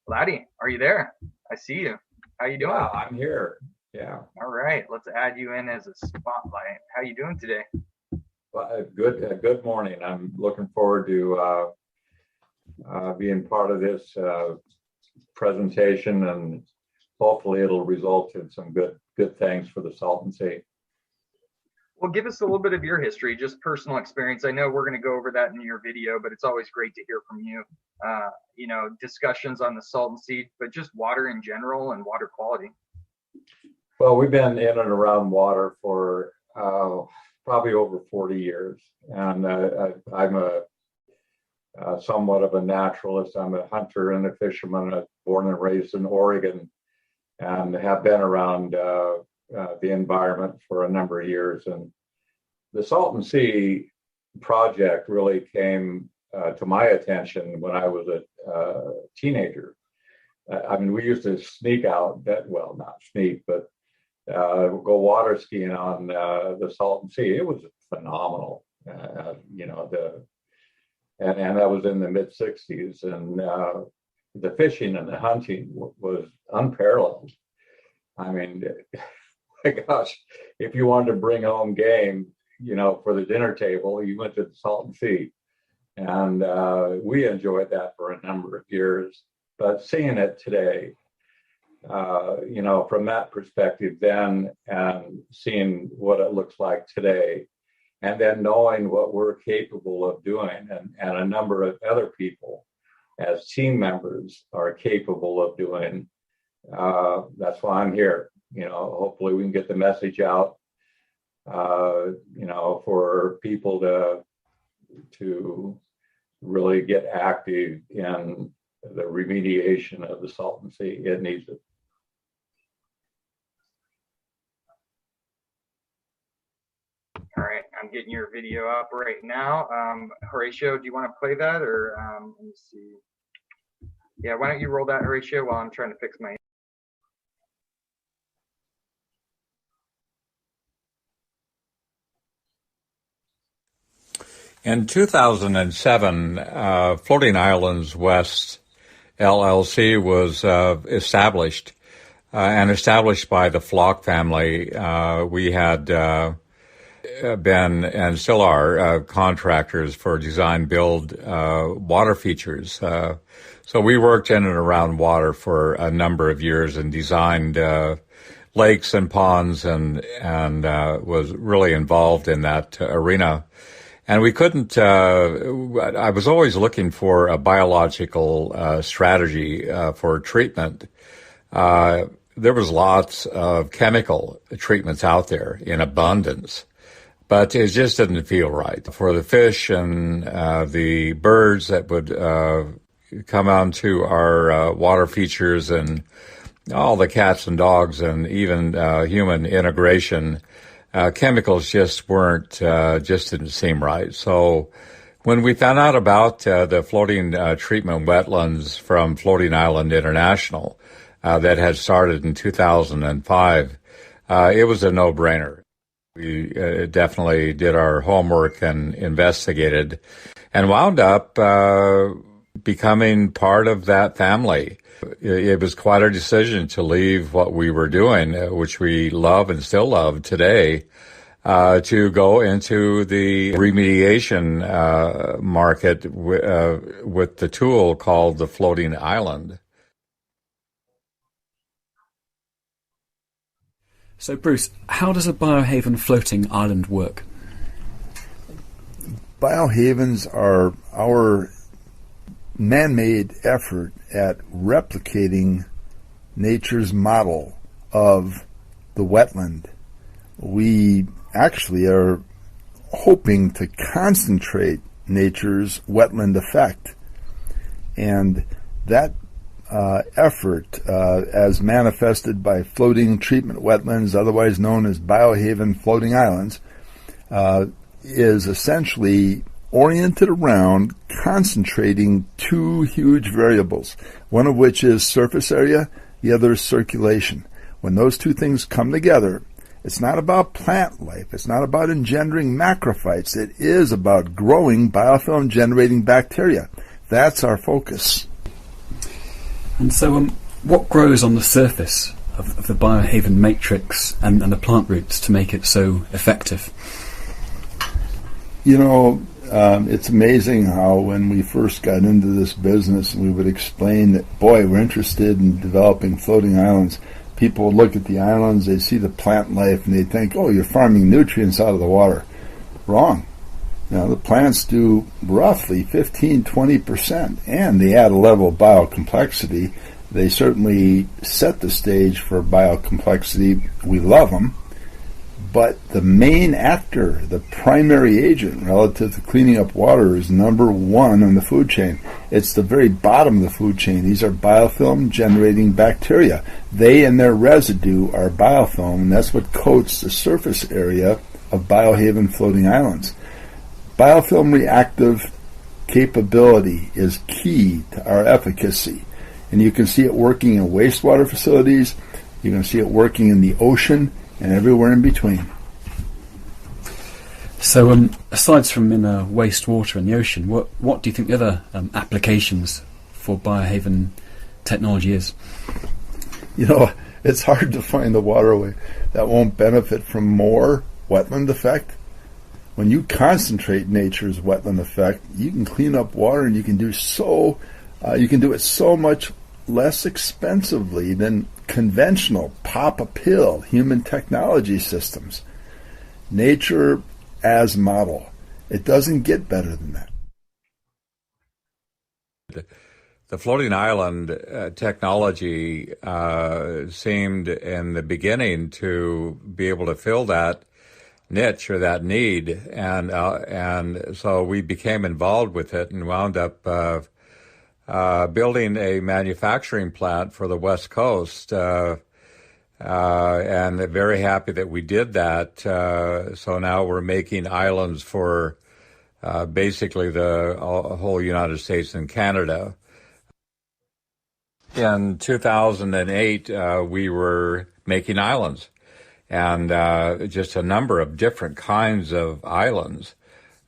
Laddie, are you there? I see you. How you doing? Yeah, I'm here. Yeah. All right, let's add you in as a spotlight. How you doing today? Well, good morning. I'm looking forward to being part of this presentation, and hopefully it'll result in some good things for the Salton Sea. Well, give us a little bit of your history, just personal experience. I know we're going to go over that in your video, but it's always great to hear from you. Discussions on the Salton Sea, but just water in general and water quality. Well, we've been in and around water for probably over 40 years, and I'm somewhat of a naturalist. I'm a hunter and a fisherman, born and raised in Oregon, and have been around the environment for a number of years. And the Salton Sea project really came to my attention when I was a teenager. We used to sneak out, well, not sneak, but go water skiing on the Salton Sea. It was phenomenal, and that was in the mid '60s, and the fishing and the hunting was unparalleled. I mean, gosh, if you wanted to bring home game, for the dinner table, you went to the Salton Sea, and we enjoyed that for a number of years. But seeing it today, from that perspective then, and seeing what it looks like today, and then knowing what we're capable of doing, and a number of other people as team members are capable of doing, that's why I'm here. Hopefully we can get the message out, for people to really get active in the remediation of the Salton Sea. It needs it. All right, I'm getting your video up right now. Horatio, do you want to play that, or let me see? Yeah, why don't you roll that, Horatio, while I'm trying to fix my. In 2007, Floating Islands West LLC was established by the Flock family. We had been and still are contractors for design build water features. So we worked in and around water for a number of years and designed lakes and ponds and was really involved in that arena. And we couldn't, I was always looking for a biological strategy for treatment. There was lots of chemical treatments out there in abundance, but it just didn't feel right for the fish and the birds that would come onto our water features, and all the cats and dogs, and even human integration. Chemicals just didn't seem right. So when we found out about the floating treatment wetlands from Floating Island International that had started in 2005, it was a no-brainer. We definitely did our homework and investigated, and wound up becoming part of that family. It was quite a decision to leave what we were doing, which we love and still love today, to go into the remediation market with the tool called the Floating Island. So, Bruce, how does a BioHaven floating island work? BioHavens are our man-made effort at replicating nature's model of the wetland. We actually are hoping to concentrate nature's wetland effect, and that effort, as manifested by floating treatment wetlands, otherwise known as BioHaven floating islands, is essentially oriented around concentrating two huge variables, one of which is surface area, the other is circulation. When those two things come together, it's not about plant life, it's not about engendering macrophytes, it is about growing biofilm-generating bacteria. That's our focus. And so, what grows on the surface of the BioHaven matrix and the plant roots to make it so effective? It's amazing how when we first got into this business and we would explain that, boy, we're interested in developing floating islands, people would look at the islands, they'd see the plant life, and they'd think, oh, you're farming nutrients out of the water. Wrong. The plants do roughly 15-20%, and they add a level of biocomplexity. They certainly set the stage for biocomplexity. We love them. But the main actor, the primary agent relative to cleaning up water, is number one on the food chain. It's the very bottom of the food chain. These are biofilm-generating bacteria. They and their residue are biofilm, and that's what coats the surface area of BioHaven floating islands. Biofilm reactive capability is key to our efficacy, and you can see it working in wastewater facilities, you can see it working in the ocean, and everywhere in between. So, aside from in wastewater and the ocean, what do you think the other applications for BioHaven technology is? It's hard to find the waterway that won't benefit from more wetland effect. When you concentrate nature's wetland effect, you can clean up water, and you can do it so much less expensively than conventional pop-a-pill human technology systems. Nature as model. It doesn't get better than that. The floating island technology seemed in the beginning to be able to fill that niche or that need, and so we became involved with it and wound up building a manufacturing plant for the West Coast, and very happy that we did that. So now we're making islands for basically the whole United States and Canada. In 2008, we were making islands, and just a number of different kinds of islands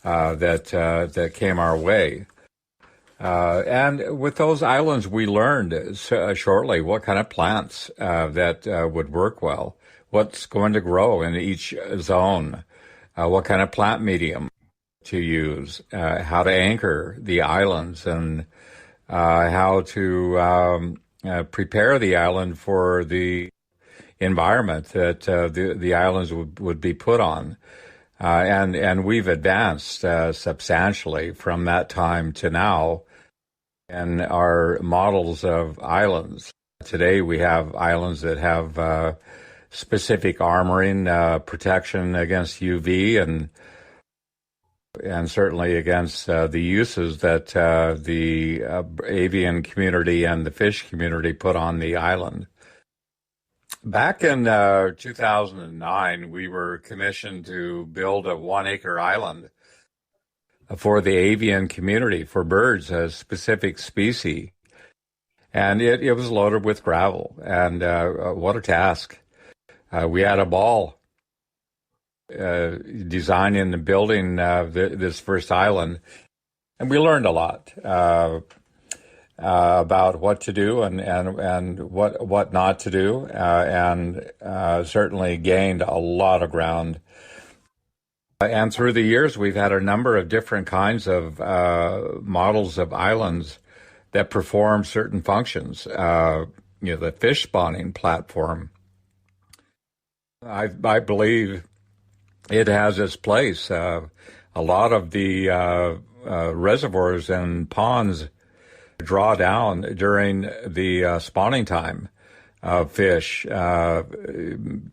that came our way. And with those islands, we learned shortly what kind of plants that would work well, what's going to grow in each zone, what kind of plant medium to use, how to anchor the islands, and how to prepare the island for the environment that the islands would be put on. And we've advanced substantially from that time to now in our models of islands. Today we have islands that have specific armoring, protection against UV, and certainly against the uses that the avian community and the fish community put on the island. Back in 2009, we were commissioned to build a 1-acre island for the avian community, for birds, a specific species. And it was loaded with gravel. And what a task. We had a ball designing and building this first island. And we learned a lot about what to do and what not to do, and certainly gained a lot of ground. And through the years, we've had a number of different kinds of models of islands that perform certain functions. The fish spawning platform, I believe it has its place. A lot of the reservoirs and ponds draw down during the spawning time of fish.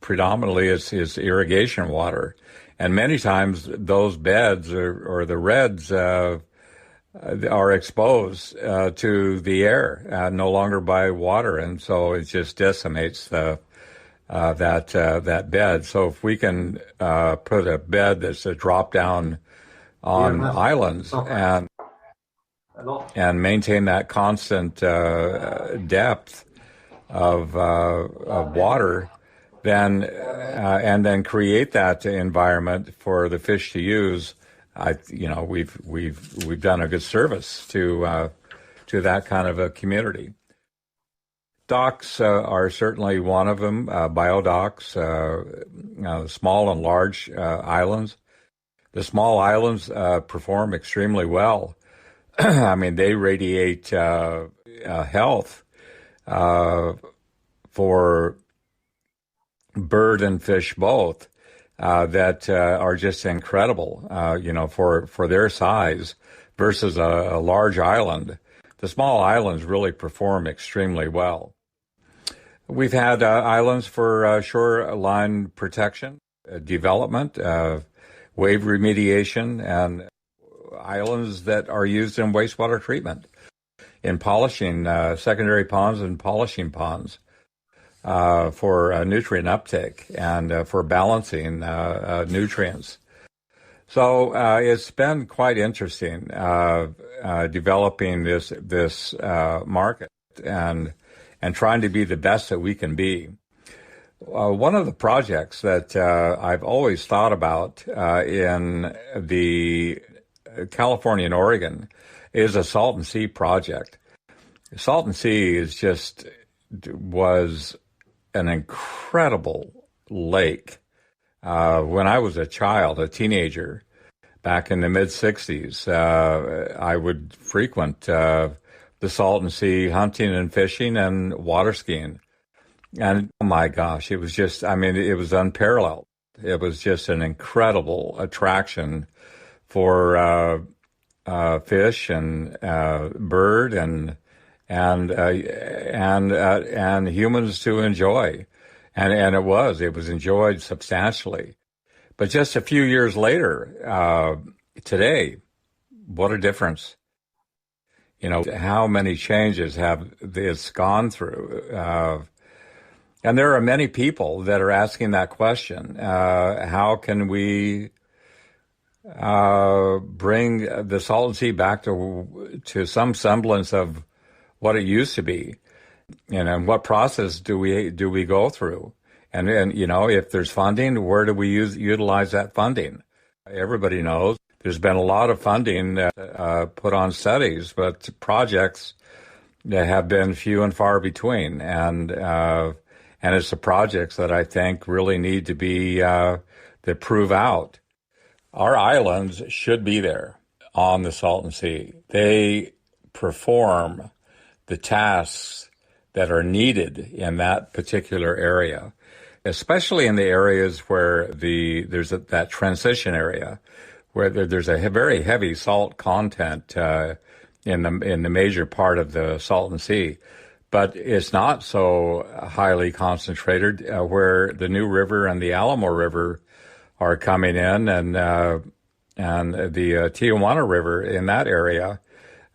Predominantly is irrigation water. And many times those beds or the redds are exposed to the air, no longer by water, and so it just decimates that bed. So if we can put a bed that's a drop down on islands and maintain that constant depth of water, then and then create that environment for the fish to use, we've done a good service to that kind of a community. Docks are certainly one of them, biodocks, small and large islands. The small islands perform extremely well. I mean, they radiate health for bird and fish both that are just incredible, for their size versus a large island. The small islands really perform extremely well. We've had islands for shoreline protection, development, wave remediation, and islands that are used in wastewater treatment, in polishing secondary ponds and polishing ponds for nutrient uptake and for balancing nutrients. So it's been quite interesting developing this market and trying to be the best that we can be. One of the projects that I've always thought about in the California and Oregon is a Salton Sea project. Salton Sea was an incredible lake. When I was a child, a teenager, back in the mid-'60s, I would frequent the Salton Sea hunting and fishing and water skiing. And oh my gosh, it was it was unparalleled. It was just an incredible attraction for fish and bird and humans to enjoy. And it was enjoyed substantially. But just a few years later, today, what a difference. How many changes have this gone through? And there are many people that are asking that question. How can we bring the Salton Sea back to some semblance of what it used to be? And what process do we go through? And if there's funding, where do we utilize that funding? Everybody knows there's been a lot of funding put on studies, but projects that have been few and far between. And it's the projects that I think really need to be that prove out. Our islands should be there on the Salton Sea. They perform the tasks that are needed in that particular area, especially in the areas where there's that transition area where there's a very heavy salt content in the major part of the Salton Sea. But it's not so highly concentrated where the New River and the Alamo River are coming in, and the Tijuana River in that area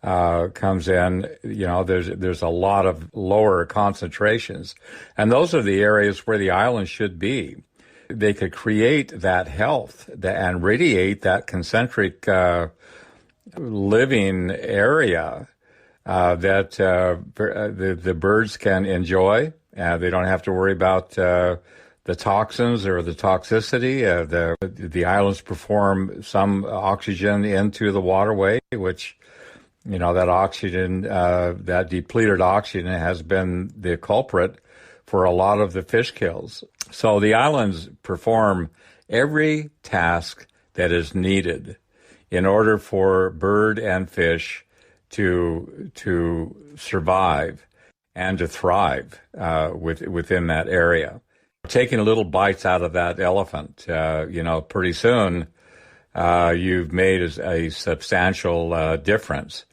comes in. There's a lot of lower concentrations, and those are the areas where the island should be. They could create that health and radiate that concentric living area that the birds can enjoy. They don't have to worry about the toxins or the toxicity. The islands perform some oxygen into the waterway, which, that oxygen, that depleted oxygen has been the culprit for a lot of the fish kills. So the islands perform every task that is needed in order for bird and fish to survive and to thrive within that area. Taking little bites out of that elephant, pretty soon you've made a substantial difference.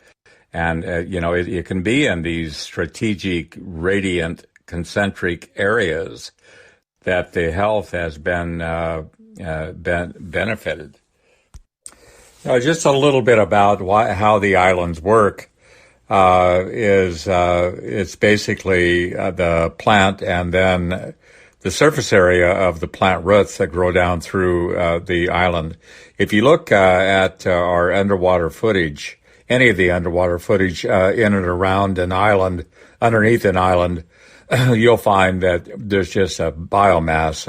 And, it can be in these strategic, radiant, concentric areas that the health has been benefited. Just a little bit about how the islands work it's basically the plant and then the surface area of the plant roots that grow down through the island. If you look at our underwater footage, any of the underwater footage in and around an island, underneath an island, you'll find that there's just a biomass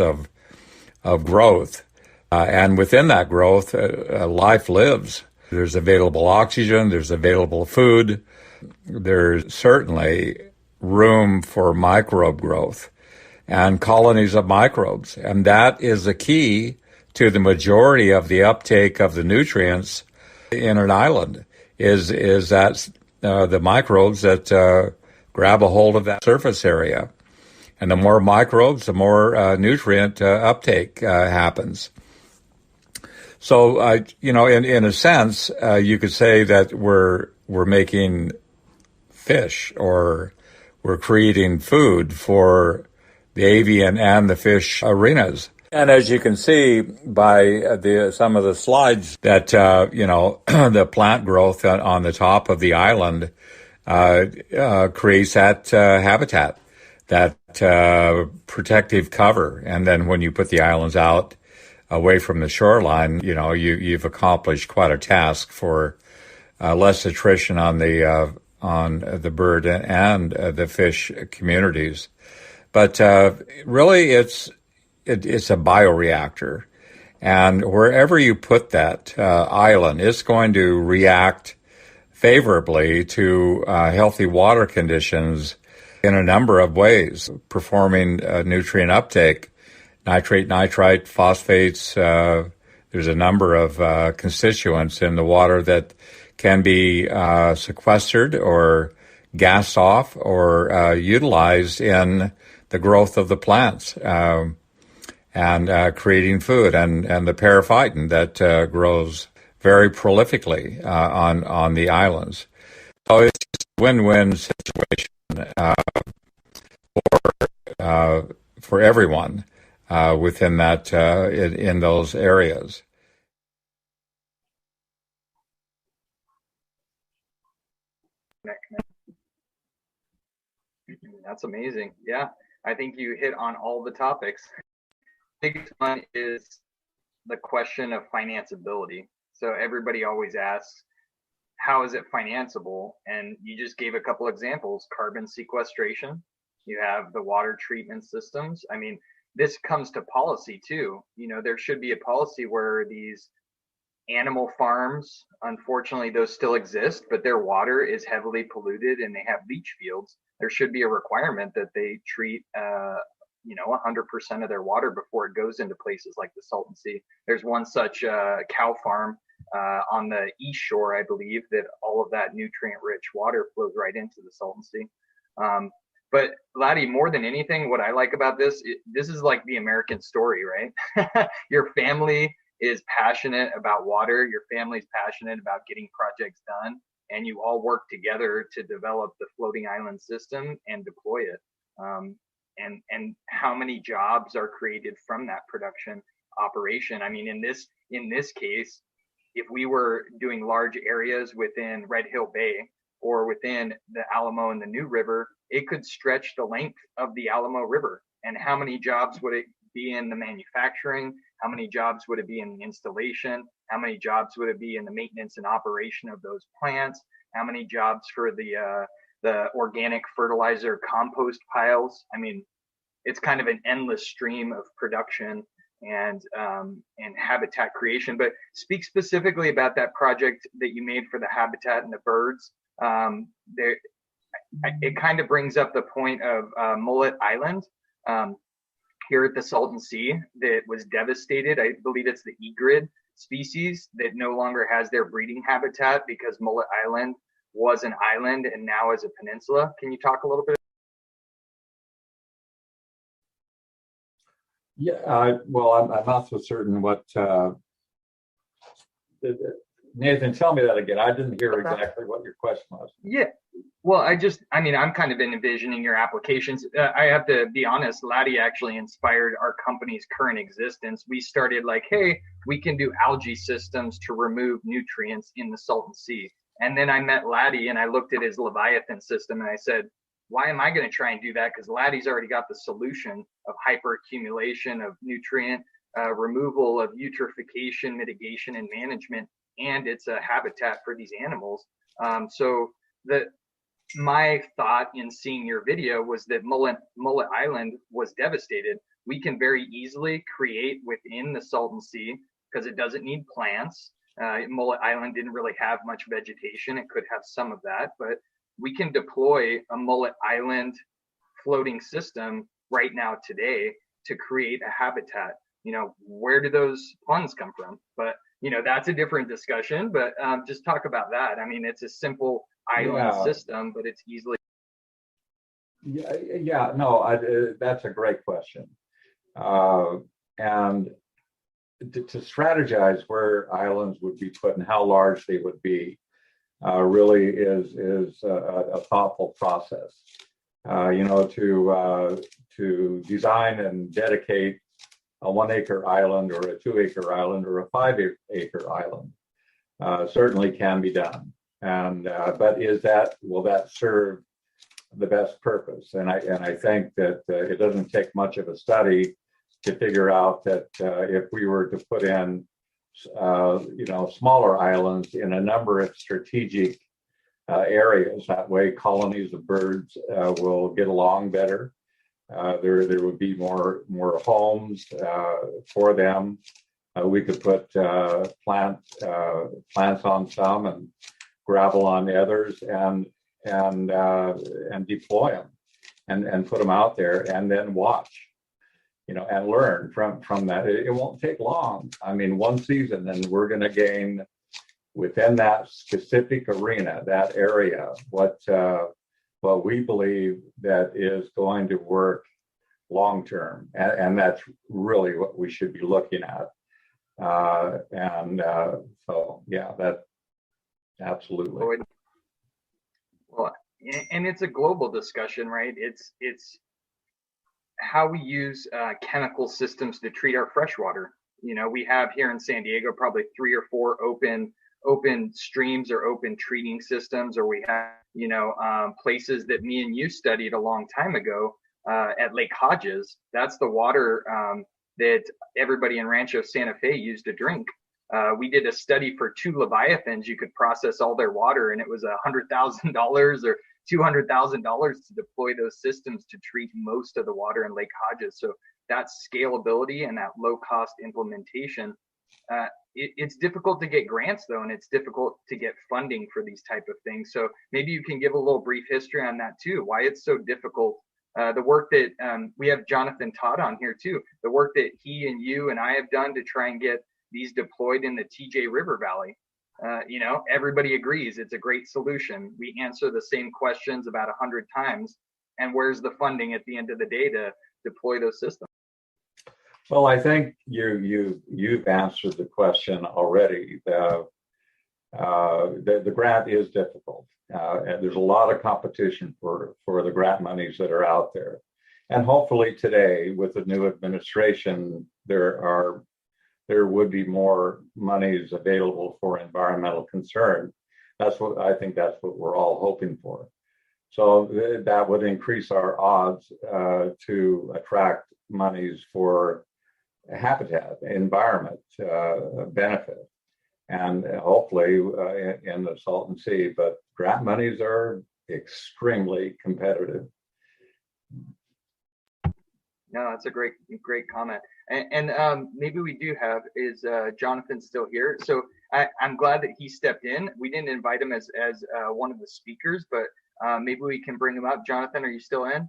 of growth. And within that growth, life lives. There's available oxygen, there's available food. There's certainly room for microbe growth and colonies of microbes. And that is the key to the majority of the uptake of the nutrients in an island is that the microbes that grab a hold of that surface area. And the more microbes, the more nutrient uptake happens. So, in a sense, you could say that we're making fish, or we're creating food for the avian and the fish arenas. And as you can see by some of the slides that, the plant growth on the top of the island creates that habitat, that protective cover. And then when you put the islands out away from the shoreline, you've accomplished quite a task for less attrition on the bird and the fish communities. But really, it's a bioreactor, and wherever you put that island, it's going to react favorably to healthy water conditions in a number of ways, performing nutrient uptake, nitrate, nitrite, phosphates. There's a number of constituents in the water that can be sequestered or gassed off or utilized in the growth of the plants and creating food, and the periphyton that grows very prolifically on the islands. So it's a win-win situation for everyone within that in those areas. That's amazing. Yeah, I think you hit on all the topics. The biggest one is the question of financeability. So everybody always asks, how is it financeable? And you just gave a couple examples: carbon sequestration. You have the water treatment systems. I mean, this comes to policy too. There should be a policy where these animal farms, unfortunately, those still exist, but their water is heavily polluted and they have leach fields. There should be a requirement that they treat 100% of their water before it goes into places like the Salton Sea. There's one such cow farm on the east shore, I believe, that all of that nutrient-rich water flows right into the Salton Sea. But Laddie, more than anything, what I like about this is like the American story, right? Your family is passionate about water. Your family's passionate about getting projects done, and you all work together to develop the floating island system and deploy it. And how many jobs are created from that production operation? I mean, in this case, if we were doing large areas within Red Hill Bay or within the Alamo and the New River, it could stretch the length of the Alamo River. And how many jobs would it be in the manufacturing? How many jobs would it be in the installation? How many jobs would it be in the maintenance and operation of those plants? How many jobs for the organic fertilizer compost piles? I mean, it's kind of an endless stream of production and habitat creation. But speak specifically about that project that you made for the habitat and the birds. It kind of brings up the point of Mullet Island here at the Salton Sea that was devastated. I believe it's the egret species that no longer has their breeding habitat because Mullet Island was an island and now is a peninsula. Can you talk a little bit? Yeah, well, I'm not so certain what. Nathan, tell me that again. I didn't hear exactly what your question was. Yeah. Well, I'm kind of envisioning your applications. I have to be honest, Laddie actually inspired our company's current existence. We started like, hey, we can do algae systems to remove nutrients in the Salton Sea. And then I met Laddie and I looked at his Leviathan system and I said, why am I going to try and do that? Because Laddie's already got the solution of hyperaccumulation of nutrient removal, of eutrophication, mitigation, and management, and it's a habitat for these animals. So my thought in seeing your video was that Mullet Island was devastated. We can very easily create within the Salton Sea because it doesn't need plants. Mullet Island didn't really have much vegetation. It could have some of that, but we can deploy a mullet island floating system right now today to create a habitat. Where do those funds come from? But that's a different discussion. But just talk about that. I mean, it's a simple island system, but it's easily. Yeah, no, that's a great question. And to strategize where islands would be put and how large they would be really is a thoughtful process. To design and dedicate a 1 acre island or a 2 acre island or a 5 acre island certainly can be done. And but will that serve the best purpose? And I think that it doesn't take much of a study to figure out that if we were to put in smaller islands in a number of strategic areas, that way colonies of birds will get along better. There would be more homes for them. We could put plants on some and gravel on the others, and deploy them and put them out there, and then watch, and learn from that. It won't take long. I mean, one season, and we're going to gain within that specific arena, that area, what we believe that is going to work long term, and that's really what we should be looking at. So yeah, that absolutely. Well, and it's a global discussion, right? It's how we use chemical systems to treat our freshwater. We have here in San Diego probably 3 or 4 open streams or open treating systems, or we have places that me and you studied a long time ago at Lake Hodges. That's the water that everybody in Rancho Santa Fe used to drink. We did a study for 2 Leviathans. You could process all their water, and it was $100,000 or $200,000 to deploy those systems to treat most of the water in Lake Hodges. So that scalability and that low cost implementation, it's difficult to get grants though, and it's difficult to get funding for these type of things. So maybe you can give a little brief history on that too, why it's so difficult. The work that we have Jonathan Todd on here too, the work that he and you and I have done to try and get these deployed in the TJ River Valley. Everybody agrees it's a great solution. We answer the same questions about 100 times, and where's the funding at the end of the day to deploy those systems? Well, I think you've answered the question already. The grant is difficult, and there's a lot of competition for the grant monies that are out there. And hopefully today, with the new administration, there would be more monies available for environmental concern. That's what we're all hoping for. So that would increase our odds to attract monies for habitat, environment benefit, and hopefully in the Salton Sea. But grant monies are extremely competitive. No, that's a great comment. And maybe we do have, is Jonathan still here? So I'm glad that he stepped in. We didn't invite him as one of the speakers, but maybe we can bring him up. Jonathan, are you still in?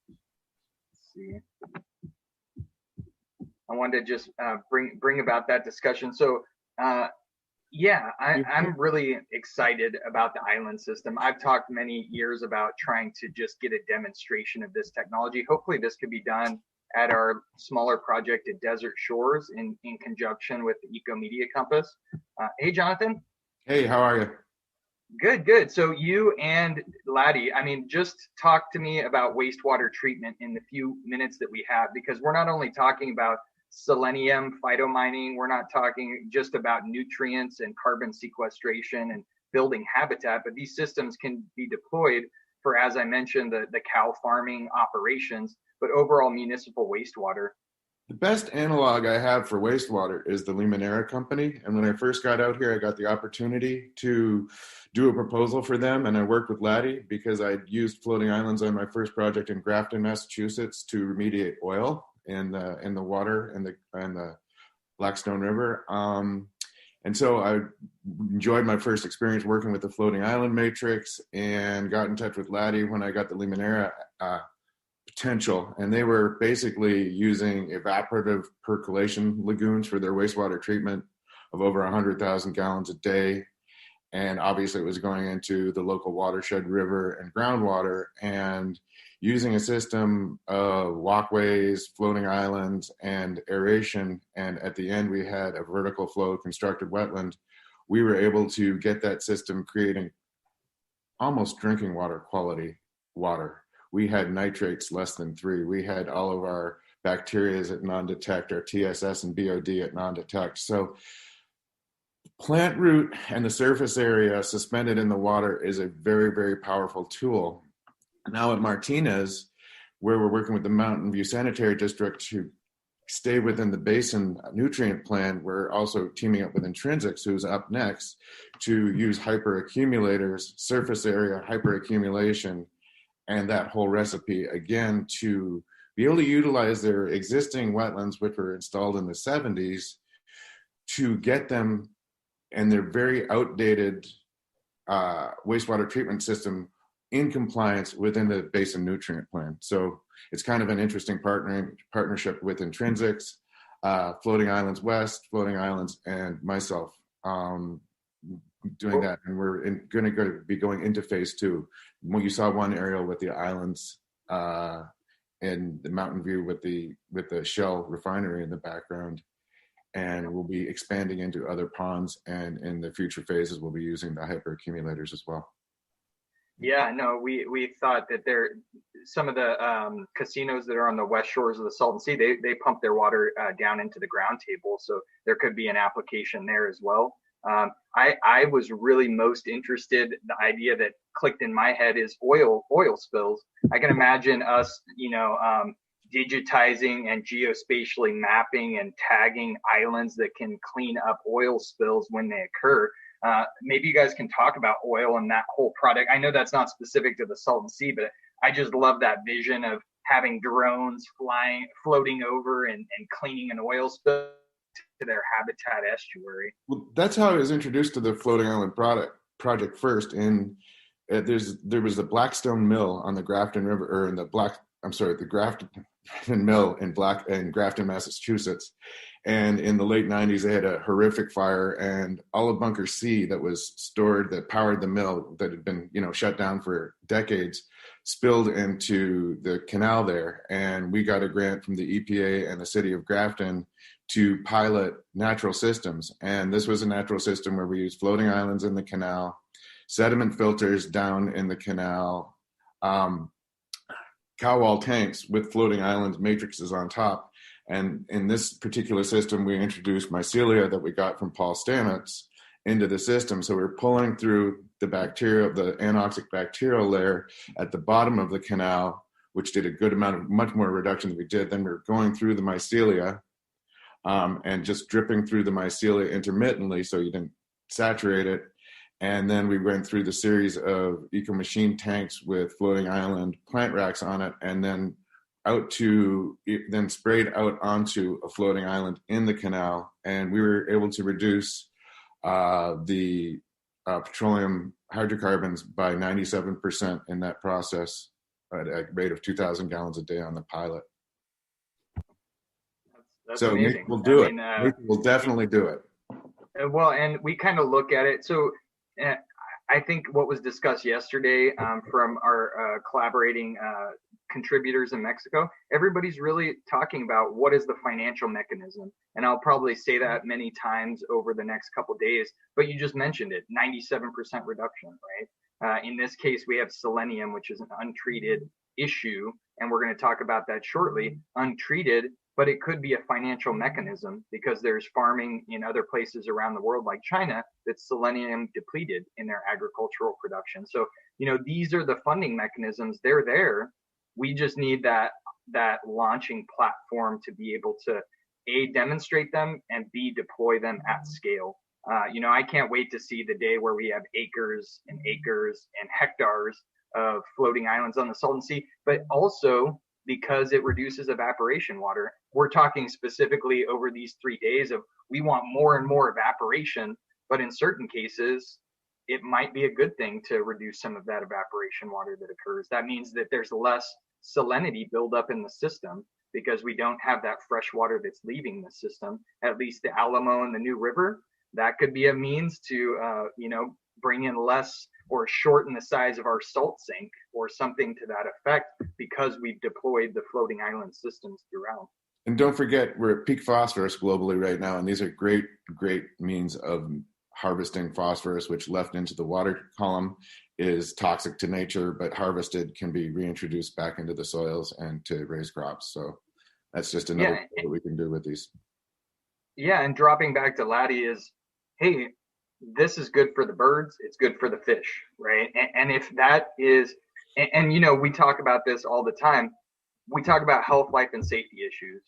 Let's see. I wanted to just bring about that discussion. So I'm really excited about the island system. I've talked many years about trying to just get a demonstration of this technology. Hopefully this could be done at our smaller project at Desert Shores in conjunction with the Eco Media Compass. Hey, Jonathan. Hey, how are you? Good. So you and Laddie, just talk to me about wastewater treatment in the few minutes that we have, because we're not only talking about selenium phytomining, we're not talking just about nutrients and carbon sequestration and building habitat, but these systems can be deployed for, as I mentioned, the cow farming operations, but overall municipal wastewater. The best analog I have for wastewater is the Limoneira company. And when I first got out here, I got the opportunity to do a proposal for them. And I worked with Laddie because I'd used floating islands on my first project in Grafton, Massachusetts to remediate oil in the water and the Blackstone River. And so I enjoyed my first experience working with the floating island matrix and got in touch with Laddie when I got the Limonera potential. And they were basically using evaporative percolation lagoons for their wastewater treatment of over 100,000 gallons a day. And obviously it was going into the local watershed, river, and groundwater, and using a system of walkways, floating islands, and aeration. And at the end, we had a vertical flow constructed wetland. We were able to get that system creating almost drinking water quality water. We had nitrates less than 3. We had all of our bacterias at non-detect, our TSS and BOD at non-detect. So plant root and the surface area suspended in the water is a very, very powerful tool. Now at Martinez, where we're working with the Mountain View Sanitary District to stay within the basin nutrient plan, we're also teaming up with Intrinsics, who's up next, to use hyperaccumulators, surface area hyperaccumulation, and that whole recipe, again, to be able to utilize their existing wetlands, which were installed in the 70s, to get them and their very outdated wastewater treatment system in compliance within the basin nutrient plan. So it's kind of an interesting partnership with Intrinsics, Floating Islands West, Floating Islands, and myself doing that. And we're going to be going into phase 2. When you saw one aerial with the islands and the Mountain View with the Shell refinery in the background, and we'll be expanding into other ponds, and in the future phases we'll be using the hyperaccumulators as well. Yeah, no, we thought that some of the casinos that are on the west shores of the Salton Sea, they pump their water down into the ground table, so there could be an application there as well. I was really most interested, the idea that clicked in my head is oil spills. I can imagine us, digitizing and geospatially mapping and tagging islands that can clean up oil spills when they occur. Maybe you guys can talk about oil and that whole product. I know that's not specific to the Salton Sea, but I just love that vision of having drones floating over and cleaning an oil spill to their habitat estuary. Well, that's how I was introduced to the floating island project first. And there was the Blackstone Mill on the Grafton River, or the Grafton Mill in Grafton, Massachusetts. And in the late 90s, they had a horrific fire, and all of Bunker C that was stored, that powered the mill, that had been, shut down for decades, spilled into the canal there. And we got a grant from the EPA and the city of Grafton to pilot natural systems. And this was a natural system where we used floating islands in the canal, sediment filters down in the canal, cow wall tanks with floating islands matrices on top. And in this particular system, we introduced mycelia that we got from Paul Stamets into the system. So we're pulling through the bacteria, the anoxic bacterial layer at the bottom of the canal, which did a good amount of, much more reduction than we did. Then we're going through the mycelia and just dripping through the mycelia intermittently so you didn't saturate it. And then we went through the series of eco-machine tanks with floating island plant racks on it, and then sprayed out onto a floating island in the canal. And we were able to reduce the petroleum hydrocarbons by 97% in that process at a rate of 2,000 gallons a day on the pilot. That's so amazing. We'll do it. We'll definitely do it. Well, and we kind of look at it. So I think what was discussed yesterday from our collaborating contributors in Mexico, everybody's really talking about what is the financial mechanism. And I'll probably say that many times over the next couple of days, but you just mentioned it, 97% reduction, right? In this case, we have selenium, which is an untreated issue, and we're going to talk about that shortly, untreated, but it could be a financial mechanism because there's farming in other places around the world, like China, that's selenium depleted in their agricultural production. So, these are the funding mechanisms. They're there. We just need that launching platform to be able to A, demonstrate them, and B, deploy them at scale. I can't wait to see the day where we have acres and acres and hectares of floating islands on the Salton Sea, but also because it reduces evaporation water, we're talking specifically over these 3 days of we want more and more evaporation, but in certain cases, it might be a good thing to reduce some of that evaporation water that occurs. That means that there's less salinity buildup in the system because we don't have that fresh water that's leaving the system. At least the Alamo and the New River, that could be a means to, bring in less or shorten the size of our salt sink or something to that effect because we've deployed the floating island systems throughout. And don't forget, we're at peak phosphorus globally right now, and these are great means of harvesting phosphorus, which left into the water column is toxic to nature, but harvested can be reintroduced back into the soils and to raise crops. So that's just another thing that we can do with these. Yeah, and dropping back to Laddie is, hey, this is good for the birds, it's good for the fish, right? And if that is, and we talk about this all the time, we talk about health, life, and safety issues.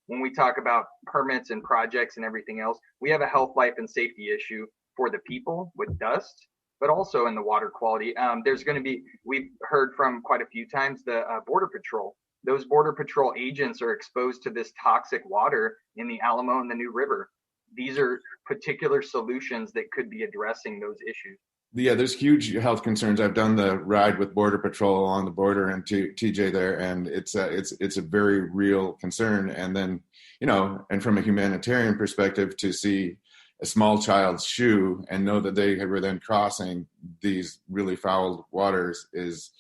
When we talk about permits and projects and everything else, we have a health, life, and safety issue for the people with dust, but also in the water quality. There's going to be, we've heard from quite a few times, the Border Patrol. Those Border Patrol agents are exposed to this toxic water in the Alamo and the New River. These are particular solutions that could be addressing those issues. Yeah, there's huge health concerns. I've done the ride with Border Patrol along the border and to TJ there, and it's a very real concern. And then, and from a humanitarian perspective, to see a small child's shoe and know that they were then crossing these really foul waters is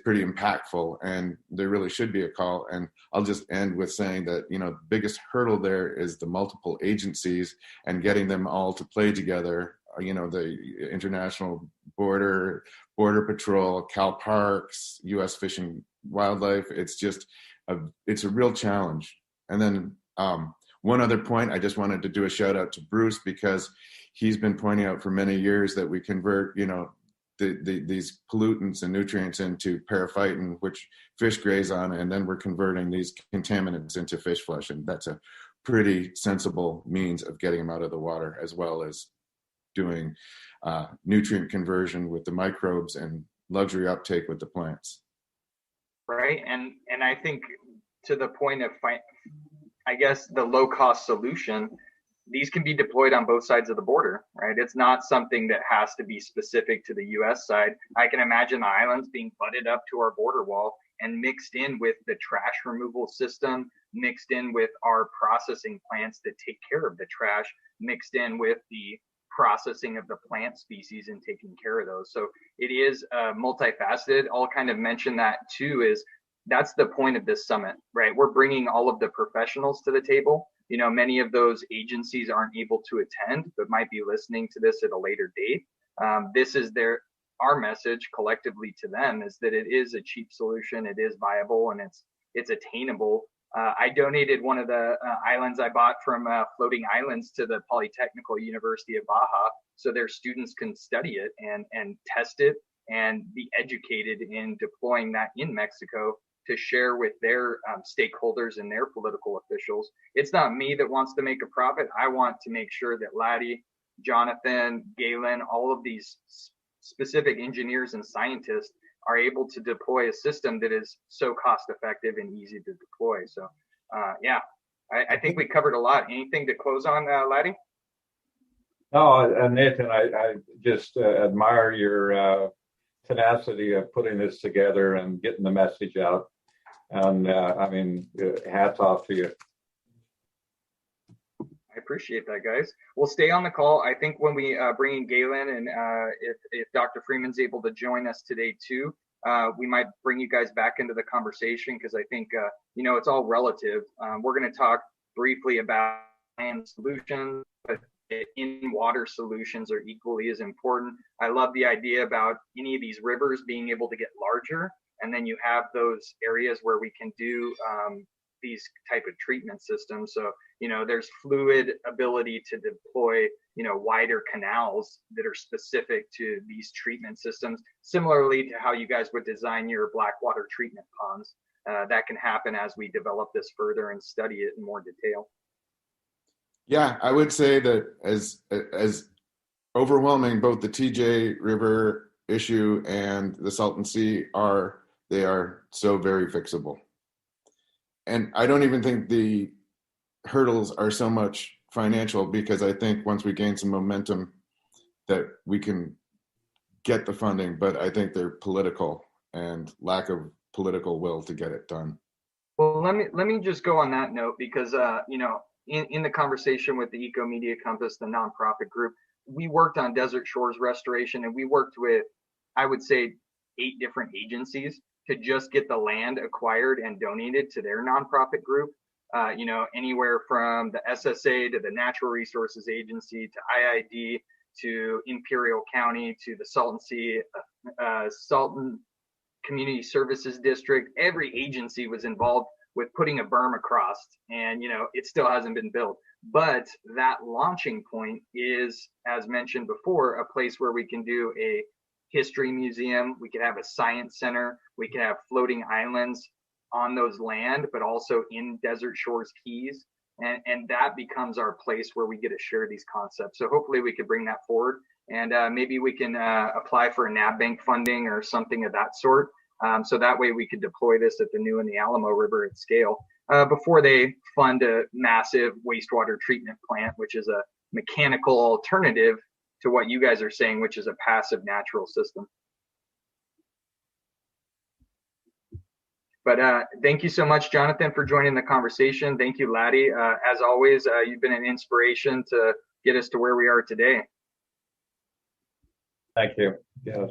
pretty impactful, and there really should be a call. And I'll just end with saying that, the biggest hurdle there is the multiple agencies and getting them all to play together. The International Border Patrol, Cal Parks, U.S. Fish and Wildlife. It's just it's a real challenge. And then one other point, I just wanted to do a shout out to Bruce, because he's been pointing out for many years that we convert, these pollutants and nutrients into periphyton, which fish graze on, and then we're converting these contaminants into fish flesh. And that's a pretty sensible means of getting them out of the water, as well as doing nutrient conversion with the microbes and luxury uptake with the plants. Right. And I think to the point of, I guess, the low cost solution, these can be deployed on both sides of the border, right? It's not something that has to be specific to the U.S. side. I can imagine the islands being butted up to our border wall and mixed in with the trash removal system, mixed in with our processing plants that take care of the trash, mixed in with the processing of the plant species and taking care of those. So it is multifaceted. I'll kind of mention that too, is that's the point of this summit, right? We're bringing all of the professionals to the table. Many of those agencies aren't able to attend, but might be listening to this at a later date. This is our message collectively to them, is that it is a cheap solution, it is viable, and it's attainable. I donated one of the islands I bought from Floating Islands to the Polytechnical University of Baja, so their students can study it and test it and be educated in deploying that in Mexico to share with their stakeholders and their political officials. It's not me that wants to make a profit. I want to make sure that Laddie, Jonathan, Galen, all of these specific engineers and scientists are able to deploy a system that is so cost effective and easy to deploy. So I think we covered a lot. Anything to close on, Laddie? No, Nathan, I just admire your tenacity of putting this together and getting the message out. And hats off to you. I appreciate that, guys. We'll stay on the call. I think when we bring in Galen, and if Dr. Freeman's able to join us today too, we might bring you guys back into the conversation, because I think, it's all relative. We're going to talk briefly about land solutions, but in-water solutions are equally as important. I love the idea about any of these rivers being able to get larger, and then you have those areas where we can do these type of treatment systems. So, there's fluid ability to deploy, wider canals that are specific to these treatment systems, similarly to how you guys would design your blackwater treatment ponds. That can happen as we develop this further and study it in more detail. Yeah, I would say that as overwhelming both the TJ River issue and the Salton Sea are, they are so very fixable. and I don't even think the hurdles are so much financial, because I think once we gain some momentum that we can get the funding, but I think they're political and lack of political will to get it done. Well, let me just go on that note, because in the conversation with the Eco Media Compass, the nonprofit group, we worked on desert shores restoration, and we worked with, I would say, 8 different agencies to just get the land acquired and donated to their nonprofit group. Anywhere from the SSA to the Natural Resources Agency to IID to Imperial County to the Salton Sea, Salton Community Services District. Every agency was involved with putting a berm across, and it still hasn't been built. But that launching point is, as mentioned before, a place where we can do a history museum, we could have a science center, we could have floating islands on those land, but also in Desert Shores Keys. And that becomes our place where we get to share these concepts. So hopefully we could bring that forward, and maybe we can apply for a NAB bank funding or something of that sort. So that way we could deploy this at the New and the Alamo River at scale before they fund a massive wastewater treatment plant, which is a mechanical alternative to what you guys are saying, which is a passive natural system. But thank you so much, Jonathan, for joining the conversation. Thank you, Laddie. As always, you've been an inspiration to get us to where we are today. Thank you. Yes.